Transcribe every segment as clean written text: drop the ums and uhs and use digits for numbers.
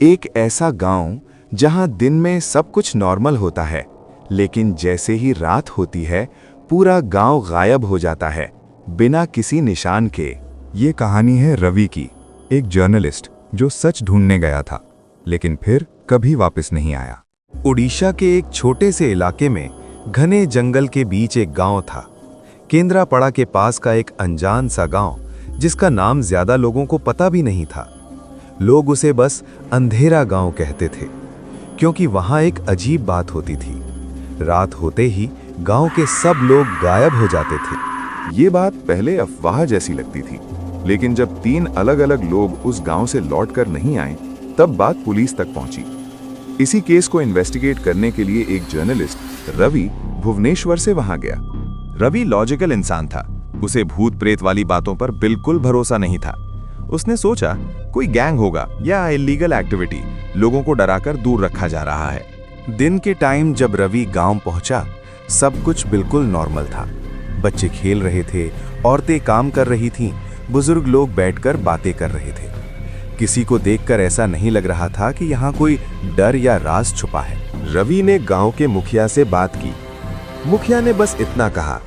एक ऐसा गांव जहां दिन में सब कुछ नॉर्मल होता है, लेकिन जैसे ही रात होती है पूरा गांव गायब हो जाता है बिना किसी निशान के। ये कहानी है रवि की, एक जर्नलिस्ट जो सच ढूंढने गया था लेकिन फिर कभी वापस नहीं आया। उड़ीसा के एक छोटे से इलाके में घने जंगल के बीच एक गांव था। केंद्रापड़ा के पास का एक अनजान सा गांव जिसका नाम ज्यादा लोगों को पता भी नहीं था। लोग उसे बस अंधेरा गांव कहते थे क्योंकि वहां एक अजीब बात होती थी। रात होते ही गांव के सब लोग गायब हो जाते थे। ये बात पहले अफवाह जैसी लगती थी, लेकिन जब 3 अलग-अलग लोग उस गांव से लौटकर नहीं आए तब बात पुलिस तक पहुंची। इसी केस को इन्वेस्टिगेट करने के लिए एक जर्नलिस्ट रवि भुवनेश्वर से वहां गया। रवि लॉजिकल इंसान था, उसे भूत प्रेत वाली बातों पर बिल्कुल भरोसा नहीं था। उसने सोचा कोई गैंग होगा या इलीगल एक्टिविटी, लोगों को डराकर दूर रखा जा रहा है। दिन के टाइम जब रवि गांव पहुंचा, सब कुछ बिल्कुल नॉर्मल था। बच्चे खेल रहे थे, औरतें काम कर रही थीं, बुजुर्ग लोग बैठकर बातें कर रहे थे। किसी को देखकर ऐसा नहीं लग रहा था कि यहाँ कोई डर या राज छुपा है। रवि ने गांव के मुखिया से बात की। मुखिया ने बस इतना कहा,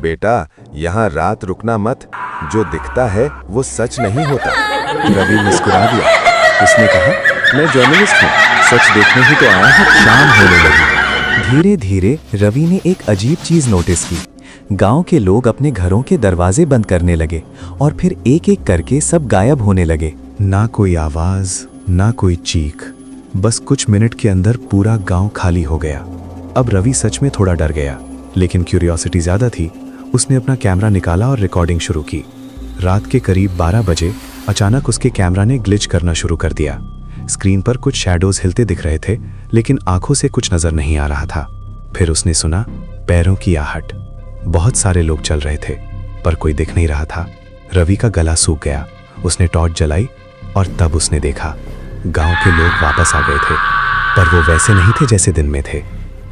बेटा यहाँ रात रुकना मत, जो दिखता है वो सच नहीं होता। रवि मुस्कुरा दिया। उसने कहा, मैं जर्नलिस्ट हूँ, सच देखने ही तो आया हूँ। शाम होने लगी। धीरे धीरे रवि ने एक अजीब चीज नोटिस की। गांव के लोग अपने घरों के दरवाजे बंद करने लगे और फिर एक एक करके सब गायब होने लगे। ना कोई आवाज, ना कोई चीख, बस कुछ मिनट के अंदर पूरा गांव खाली हो गया। अब रवि सच में थोड़ा डर गया, लेकिन क्यूरियोसिटी ज्यादा थी। उसने अपना कैमरा निकाला और रिकॉर्डिंग शुरू की। रात के करीब 12 बजे अचानक उसके कैमरा ने ग्लिच करना शुरू कर दिया। स्क्रीन पर कुछ शैडोज हिलते दिख रहे थे, लेकिन आंखों से कुछ नजर नहीं आ रहा था। फिर उसने सुना पैरों की आहट। बहुत सारे लोग चल रहे थे, पर कोई दिख नहीं रहा था। रवि का गला सूख गया। उसने टॉर्च जलाई और तब उसने देखा गांव के लोग वापस आ गए थे, पर वो वैसे नहीं थे जैसे दिन में थे।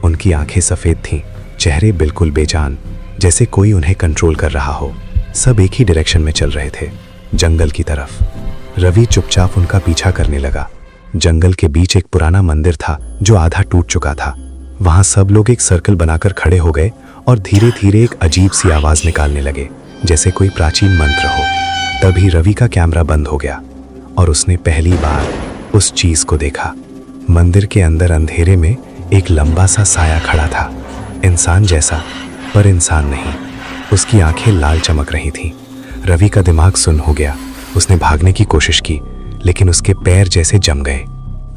उनकी आंखें सफेद थीं, चेहरे बिल्कुल बेजान, जैसे कोई उन्हें कंट्रोल कर रहा हो। सब एक ही डायरेक्शन में चल रहे थे, जंगल की तरफ। रवि चुपचाप उनका पीछा करने लगा। जंगल के बीच एक पुराना मंदिर था जो आधा टूट चुका था। वहां सब लोग एक सर्कल बनाकर खड़े हो गए और धीरे धीरे एक अजीब सी आवाज निकालने लगे, जैसे कोई प्राचीन मंत्र हो। तभी रवि का कैमरा बंद हो गया और उसने पहली बार उस चीज को देखा। मंदिर के अंदर अंधेरे में एक लंबा सा साया खड़ा था, इंसान जैसा, पर इंसान नहीं। उसकी आंखें लाल चमक रही थीं। रवि का दिमाग सुन्न हो गया। उसने भागने की कोशिश की, लेकिन उसके पैर जैसे जम गए।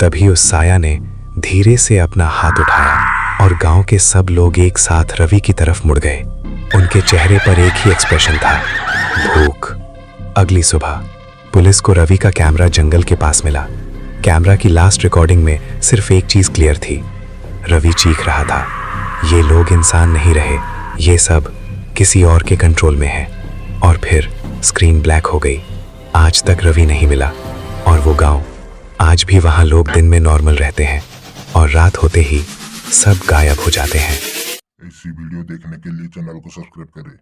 तभी उस साया ने धीरे से अपना हाथ उठाया और गांव के सब लोग एक साथ रवि की तरफ मुड़ गए। उनके चेहरे पर एक ही एक्सप्रेशन था, भूख। अगली सुबह पुलिस को रवि का कैमरा जंगल के पास मिला। कैमरा की लास्ट रिकॉर्डिंग में सिर्फ एक चीज क्लियर थी, रवि चीख रहा था, ये लोग इंसान नहीं रहे, ये सब किसी और के कंट्रोल में है। और फिर स्क्रीन ब्लैक हो गई। आज तक रवि नहीं मिला और वो गांव, आज भी वहां लोग दिन में नॉर्मल रहते हैं और रात होते ही सब गायब हो जाते हैं। ऐसी वीडियो देखने के लिए चैनल को सब्सक्राइब करें।